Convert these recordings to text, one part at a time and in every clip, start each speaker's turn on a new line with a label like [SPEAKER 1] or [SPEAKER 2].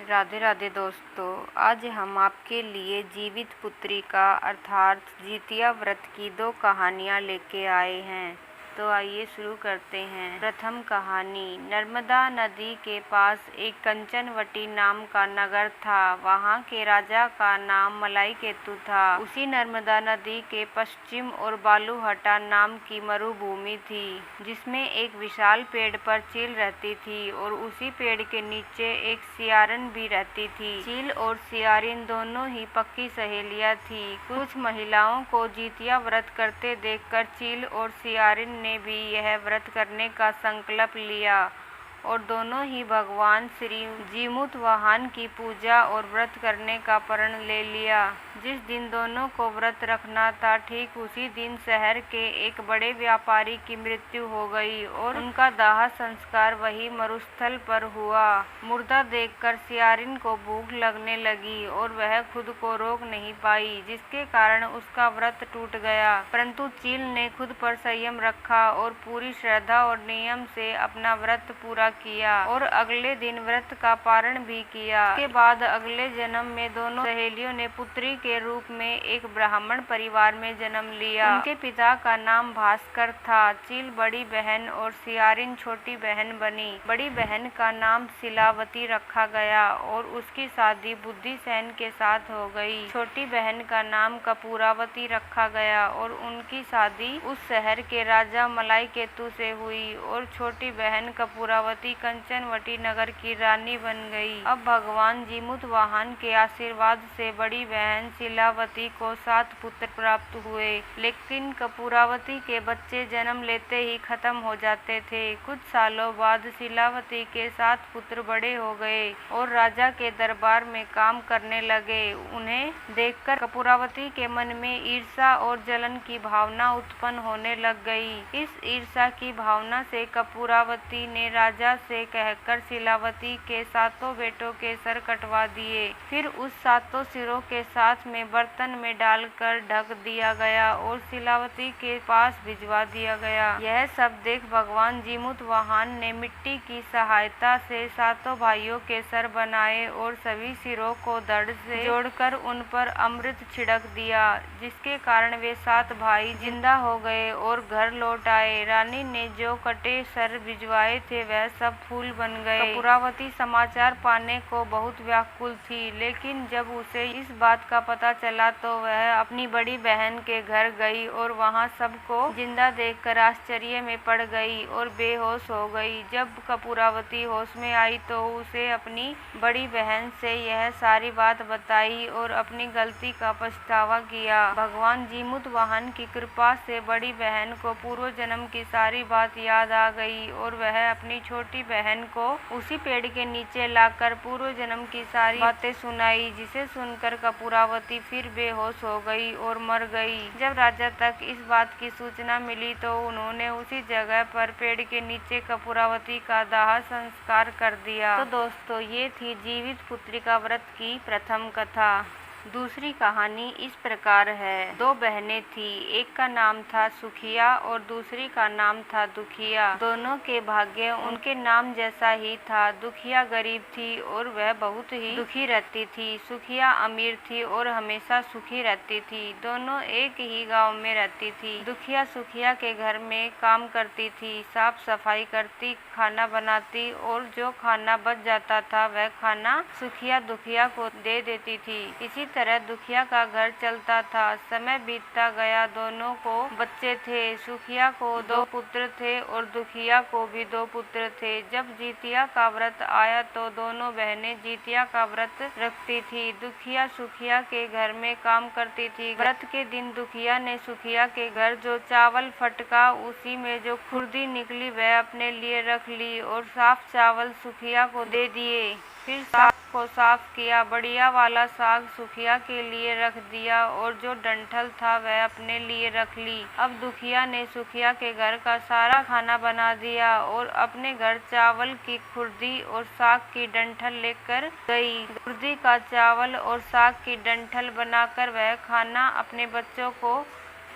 [SPEAKER 1] राधे राधे दोस्तों, आज हम आपके लिए जीवित पुत्री का अर्थात जितिया व्रत की 2 कहानियाँ लेके आए हैं। तो आइए शुरू करते हैं। प्रथम कहानी। नर्मदा नदी के पास एक कंचनवटी नाम का नगर था। वहाँ के राजा का नाम मलाईकेतु था। उसी नर्मदा नदी के पश्चिम और बालूहटा नाम की मरुभूमि थी, जिसमें एक विशाल पेड़ पर चील रहती थी और उसी पेड़ के नीचे एक सियारन भी रहती थी। चील और सियारिन दोनों ही पक्की सहेलियां थी। कुछ महिलाओं को जितिया व्रत करते देखकर चील और सियारिन ने भी यह व्रत करने का संकल्प लिया और दोनों ही भगवान श्री जीमूतवाहन की पूजा और व्रत करने का प्रण ले लिया। जिस दिन दोनों को व्रत रखना था, ठीक उसी दिन शहर के एक बड़े व्यापारी की मृत्यु हो गई और उनका दाह संस्कार वही मरुस्थल पर हुआ। मुर्दा देखकर सियारिन को भूख लगने लगी और वह खुद को रोक नहीं पाई, जिसके कारण उसका व्रत टूट गया। परंतु चील ने खुद पर संयम रखा और पूरी श्रद्धा और नियम से अपना व्रत पूरा किया और अगले दिन व्रत का पारण भी किया। इसके बाद अगले जन्म में दोनों सहेलियों ने पुत्री के रूप में एक ब्राह्मण परिवार में जन्म लिया। उनके पिता का नाम भास्कर था। चील बड़ी बहन और सियारिन छोटी बहन बनी। बड़ी बहन का नाम शिलावती रखा गया और उसकी शादी बुद्धिसेन के साथ हो गई। छोटी बहन का नाम कपूरावती रखा गया और उनकी शादी उस शहर के राजा मलाईकेतु से हुई और छोटी बहन कपूरावती कंचनवटी नगर की रानी बन गई। अब भगवान जीमूतवाहन के आशीर्वाद से बड़ी बहन शिलावती को 7 पुत्र प्राप्त हुए, लेकिन कपूरावती के बच्चे जन्म लेते ही खत्म हो जाते थे। कुछ सालों बाद शिलावती के 7 पुत्र बड़े हो गए और राजा के दरबार में काम करने लगे। उन्हें देखकर कपूरावती के मन में ईर्ष्या और जलन की भावना उत्पन्न होने लग गई। इस ईर्ष्या की भावना से कपूरावती ने राजा से कहकर शिलावती के 7 बेटों के सर कटवा दिए। फिर उस 7 सिरों के साथ में बर्तन में डालकर ढक दिया गया और शिलावती के पास भिजवा दिया गया। यह सब देख भगवान जीमूतवाहन ने मिट्टी की सहायता से 7 भाइयों के सर बनाए और सभी सिरों को धड़ से जोड़कर उन पर अमृत छिड़क दिया, जिसके कारण वे 7 भाई जिंदा हो गए और घर लौट आए। रानी ने जो कटे सर भिजवाए थे वह सब फूल बन गए। कपूरावती समाचार पाने को बहुत व्याकुल थी, लेकिन जब उसे इस बात का पता चला तो वह अपनी बड़ी बहन के घर गई और वहां सबको जिंदा देखकर आश्चर्य में पड़ गई और बेहोश हो गई। जब कपूरावती होश में आई तो उसे अपनी बड़ी बहन से यह सारी बात बताई और अपनी गलती का पछतावा किया। भगवान जीमूतवाहन की कृपा से बड़ी बहन को पूर्व जन्म की सारी बात याद आ गई और वह अपनी छोटी बहन को उसी पेड़ के नीचे लाकर पूर्व जन्म की सारी बातें सुनाई, जिसे सुनकर कपूरावती फिर बेहोश हो गई और मर गई। जब राजा तक इस बात की सूचना मिली तो उन्होंने उसी जगह पर पेड़ के नीचे कपूरावती का दाह संस्कार कर दिया। तो दोस्तों, ये थी जीवित पुत्री का व्रत की प्रथम कथा। दूसरी कहानी इस प्रकार है। 2 बहनें थी, एक का नाम था सुखिया और दूसरी का नाम था दुखिया। दोनों के भाग्य उनके नाम जैसा ही था। दुखिया गरीब थी और वह बहुत ही दुखी रहती थी। सुखिया अमीर थी और हमेशा सुखी रहती थी। दोनों एक ही गांव में रहती थी। दुखिया सुखिया के घर में काम करती थी, साफ सफाई करती, खाना बनाती और जो खाना बच जाता था वह खाना सुखिया दुखिया को दे देती थी। इसी तरह दुखिया का घर चलता था। समय बीतता गया, दोनों को बच्चे थे। सुखिया को 2 पुत्र थे और दुखिया को भी 2 पुत्र थे। जब जितिया का व्रत आया तो दोनों बहनें जितिया का व्रत रखती थी। दुखिया सुखिया के घर में काम करती थी। व्रत के दिन दुखिया ने सुखिया के घर जो चावल फटका, उसी में जो खुर्दी निकली वह अपने लिए रख ली और साफ चावल सुखिया को दे दिए। फिर साग को साफ किया, बढ़िया वाला साग सुखिया के लिए रख दिया और जो डंठल था वह अपने लिए रख ली। अब दुखिया ने सुखिया के घर का सारा खाना बना दिया और अपने घर चावल की खुर्दी और साग की डंठल लेकर गई। खुर्दी का चावल और साग की डंठल बनाकर वह खाना अपने बच्चों को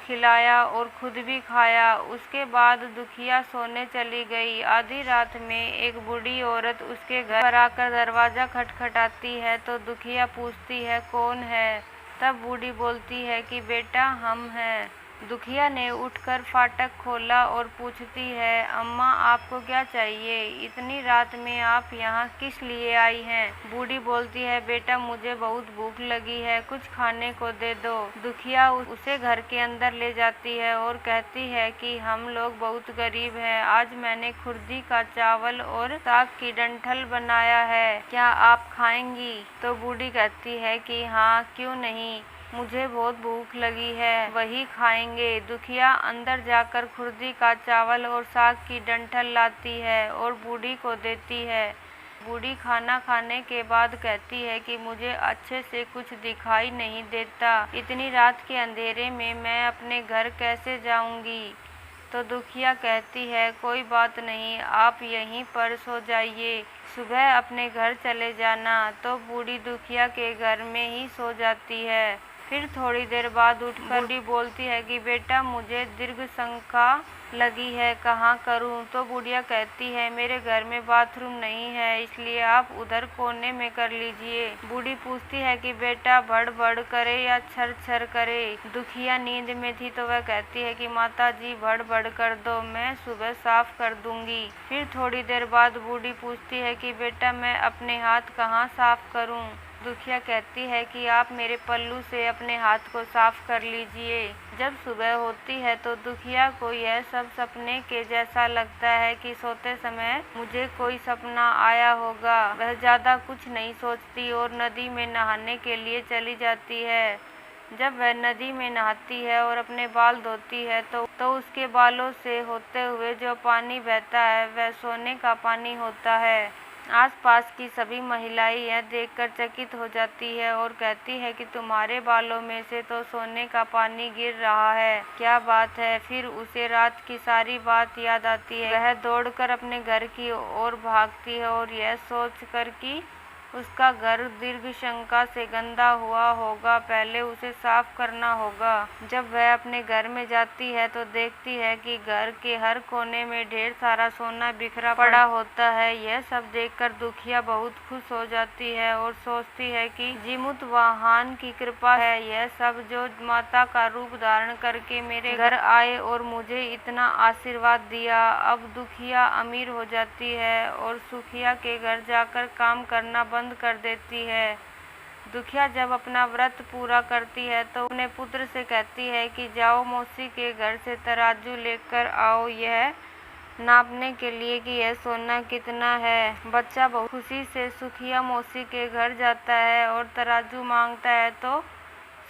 [SPEAKER 1] खिलाया और खुद भी खाया। उसके बाद दुखिया सोने चली गई। आधी रात में एक बूढ़ी औरत उसके घर पर आकर दरवाज़ा खटखटाती है तो दुखिया पूछती है कौन है। तब बूढ़ी बोलती है कि बेटा हम हैं। दुखिया ने उठकर फाटक खोला और पूछती है अम्मा आपको क्या चाहिए, इतनी रात में आप यहाँ किस लिए आई हैं। बूढ़ी बोलती है बेटा मुझे बहुत भूख लगी है, कुछ खाने को दे दो। दुखिया उसे घर के अंदर ले जाती है और कहती है कि हम लोग बहुत गरीब हैं, आज मैंने खुर्दी का चावल और साग की डंठल बनाया है, क्या आप खाएंगी। तो बूढ़ी कहती है कि हाँ क्यों नहीं, मुझे बहुत भूख लगी है, वही खाएंगे। दुखिया अंदर जाकर खुर्दी का चावल और साग की डंठल लाती है और बूढ़ी को देती है। बूढ़ी खाना खाने के बाद कहती है कि मुझे अच्छे से कुछ दिखाई नहीं देता, इतनी रात के अंधेरे में मैं अपने घर कैसे जाऊंगी। तो दुखिया कहती है कोई बात नहीं, आप यहीं पर सो जाइए, सुबह अपने घर चले जाना। तो बूढ़ी दुखिया के घर में ही सो जाती है। फिर थोड़ी देर बाद उठकर बूढ़ी बोलती है कि बेटा मुझे दीर्घ शंका लगी है, कहाँ करूँ। तो बुढ़िया कहती है मेरे घर में बाथरूम नहीं है, इसलिए आप उधर कोने में कर लीजिए। बूढ़ी पूछती है कि बेटा बड़ बड़ करे या छर छर करे। दुखिया नींद में थी तो वह कहती है कि माता जी बड़ बड़ कर दो, मैं सुबह साफ कर दूंगी। फिर थोड़ी देर बाद बूढ़ी पूछती है कि बेटा मैं अपने हाथ कहाँ साफ करूँ। दुखिया कहती है कि आप मेरे पल्लू से अपने हाथ को साफ कर लीजिए। जब सुबह होती है तो दुखिया को यह सब सपने के जैसा लगता है कि सोते समय मुझे कोई सपना आया होगा। वह ज़्यादा कुछ नहीं सोचती और नदी में नहाने के लिए चली जाती है। जब वह नदी में नहाती है और अपने बाल धोती है तो उसके बालों से होते हुए जो पानी बहता है वह सोने का पानी होता है। आसपास की सभी महिलाएं यह देखकर चकित हो जाती है और कहती है कि तुम्हारे बालों में से तो सोने का पानी गिर रहा है, क्या बात है। फिर उसे रात की सारी बात याद आती है। वह दौड़कर अपने घर की ओर भागती है और यह सोचकर कि उसका घर दीर्घ शंका से गंदा हुआ होगा, पहले उसे साफ करना होगा। जब वह अपने घर में जाती है तो देखती है कि घर के हर कोने में ढेर सारा सोना बिखरा पड़ा होता है। यह सब देखकर दुखिया बहुत खुश हो जाती है और सोचती है कि जीमुत वाहन की कृपा है, यह सब जो माता का रूप धारण करके मेरे घर आए और मुझे इतना आशीर्वाद दिया। अब दुखिया अमीर हो जाती है और सुखिया के घर जाकर काम करना बंद कर देती है। दुखिया जब अपना व्रत पूरा करती है तो अपने पुत्र से कहती है कि जाओ मौसी के घर से तराजू लेकर आओ, यह नापने के लिए कि यह सोना कितना है। बच्चा बहुत खुशी से सुखिया मौसी के घर जाता है और तराजू मांगता है तो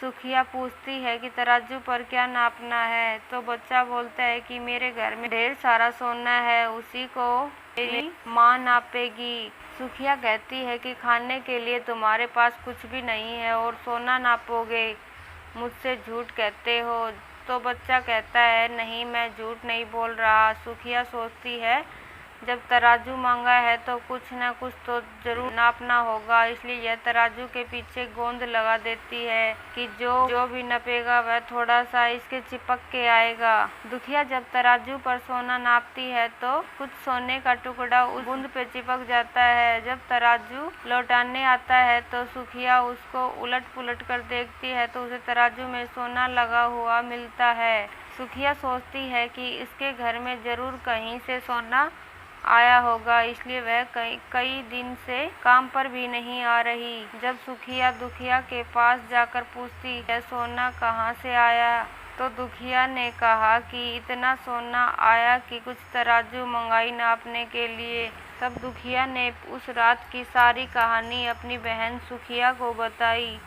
[SPEAKER 1] सुखिया पूछती है कि तराजू पर क्या नापना है। तो बच्चा बोलता है कि मेरे घर में ढेर सारा सोना है, उसी को मेरी माँ नापेगी। सुखिया कहती है कि खाने के लिए तुम्हारे पास कुछ भी नहीं है और सोना नापोगे, मुझसे झूठ कहते हो। तो बच्चा कहता है नहीं, मैं झूठ नहीं बोल रहा। सुखिया सोचती है जब तराजू मांगा है तो कुछ न कुछ तो जरूर नापना होगा, इसलिए यह तराजू के पीछे गोंद लगा देती है कि जो भी नपेगा वह थोड़ा सा इसके चिपक के आएगा। दुखिया जब तराजू पर सोना नापती है तो कुछ सोने का टुकड़ा उस गोंद पे चिपक जाता है। जब तराजू लौटाने आता है तो सुखिया उसको उलट पुलट कर देखती है तो उसे तराजू में सोना लगा हुआ मिलता है। सुखिया सोचती है कि इसके घर में जरूर कहीं से सोना आया होगा, इसलिए वह कई दिन से काम पर भी नहीं आ रही। जब सुखिया दुखिया के पास जाकर पूछती है सोना कहाँ से आया तो दुखिया ने कहा कि इतना सोना आया कि कुछ तराजू मंगाई नापने के लिए। तब दुखिया ने उस रात की सारी कहानी अपनी बहन सुखिया को बताई।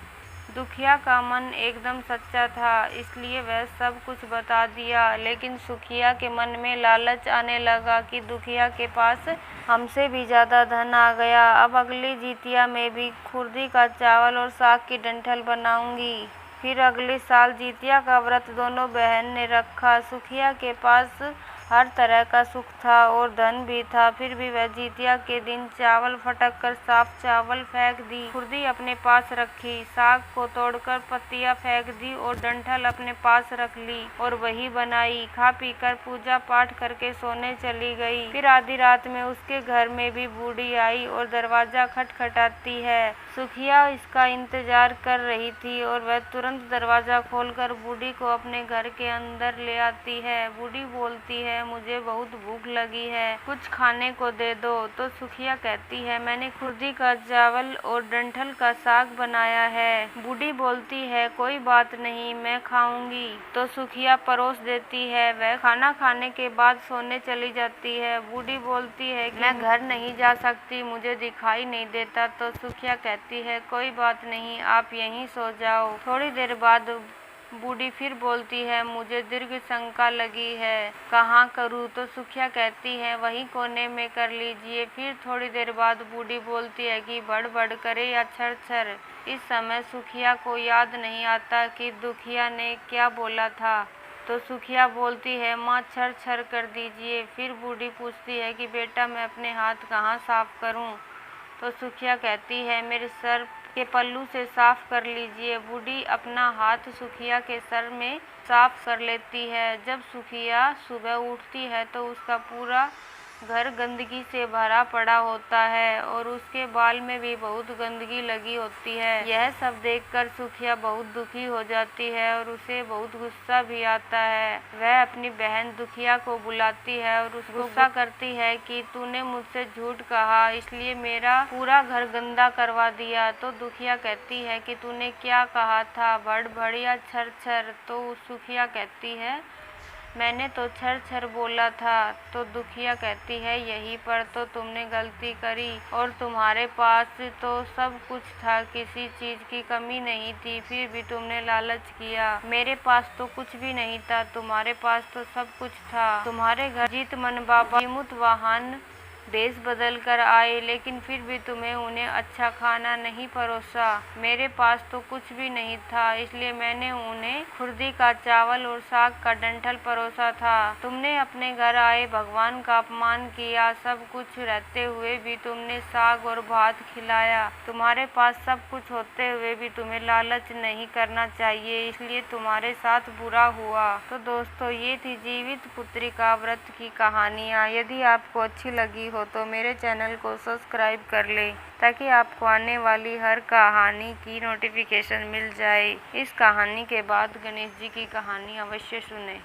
[SPEAKER 1] दुखिया का मन एकदम सच्चा था, इसलिए वह सब कुछ बता दिया। लेकिन सुखिया के मन में लालच आने लगा कि दुखिया के पास हमसे भी ज़्यादा धन आ गया, अब अगली जितिया में भी खुर्दी का चावल और साग की डंठल बनाऊंगी। फिर अगले साल जितिया का व्रत दोनों बहन ने रखा। सुखिया के पास हर तरह का सुख था और धन भी था। फिर भी वह जितिया के दिन चावल फटक कर साफ चावल फेंक दी, खुर्दी अपने पास रखी, साग को तोड़कर पत्तियां फेंक दी और डंठल अपने पास रख ली और वही बनाई। खा पी कर पूजा पाठ करके सोने चली गई। फिर आधी रात में उसके घर में भी बूढ़ी आई और दरवाजा खटखटाती है। सुखिया इसका इंतजार कर रही थी और वह तुरंत दरवाजा खोलकर बूढ़ी को अपने घर के अंदर ले आती है। बूढ़ी बोलती है, मुझे बहुत भूख लगी है, कुछ खाने को दे दो। तो सुखिया कहती है, मैंने खुर्दी का चावल और डंठल का साग बनाया है। बूढ़ी बोलती है, कोई बात नहीं, मैं खाऊंगी। तो सुखिया परोस देती है। वह खाना खाने के बाद सोने चली जाती है। बूढ़ी बोलती है, मैं घर नहीं जा सकती, मुझे दिखाई नहीं देता। तो सुखिया कहती है, कोई बात नहीं, आप यहीं सो जाओ। थोड़ी देर बाद बूढ़ी फिर बोलती है, मुझे दीर्घ शंका लगी है, कहाँ करूँ। तो सुखिया कहती है, वहीं कोने में कर लीजिए। फिर थोड़ी देर बाद बूढ़ी बोलती है कि बड़ बड़ करे या छर छर। इस समय सुखिया को याद नहीं आता कि दुखिया ने क्या बोला था। तो सुखिया बोलती है, माँ छर छर कर दीजिए। फिर बूढ़ी पूछती है कि बेटा मैं अपने हाथ कहाँ साफ करूँ। तो सुखिया कहती है, मेरे सर के पल्लू से साफ कर लीजिए। बूढ़ी अपना हाथ सुखिया के सर में साफ कर लेती है। जब सुखिया सुबह उठती है तो उसका पूरा घर गंदगी से भरा पड़ा होता है और उसके बाल में भी बहुत गंदगी लगी होती है। यह सब देखकर सुखिया बहुत दुखी हो जाती है और उसे बहुत गुस्सा भी आता है। वह अपनी बहन दुखिया को बुलाती है और उसको गुस्सा करती है कि तूने मुझसे झूठ कहा, इसलिए मेरा पूरा घर गंदा करवा दिया। तो दुखिया कहती है कि तूने क्या कहा था, बड़ बढ़िया छर छर। तो सुखिया कहती है, मैंने तो छर छर बोला था। तो दुखिया कहती है, यहीं पर तो तुमने गलती करी और तुम्हारे पास तो सब कुछ था, किसी चीज की कमी नहीं थी, फिर भी तुमने लालच किया। मेरे पास तो कुछ भी नहीं था, तुम्हारे पास तो सब कुछ था। तुम्हारे घर जीत मन बाबा जीमुत वाहन देश बदल कर आए, लेकिन फिर भी तुम्हें उन्हें अच्छा खाना नहीं परोसा। मेरे पास तो कुछ भी नहीं था, इसलिए मैंने उन्हें खुर्दी का चावल और साग का डंठल परोसा था। तुमने अपने घर आए भगवान का अपमान किया, सब कुछ रहते हुए भी तुमने साग और भात खिलाया। तुम्हारे पास सब कुछ होते हुए भी तुम्हें लालच नहीं करना चाहिए, इसलिए तुम्हारे साथ बुरा हुआ। तो दोस्तों, ये थी जीवित पुत्री का व्रत की कहानियाँ। यदि आपको अच्छी लगी हो तो मेरे चैनल को सब्सक्राइब कर लें ताकि आपको आने वाली हर कहानी की नोटिफिकेशन मिल जाए। इस कहानी के बाद गणेश जी की कहानी अवश्य सुनें।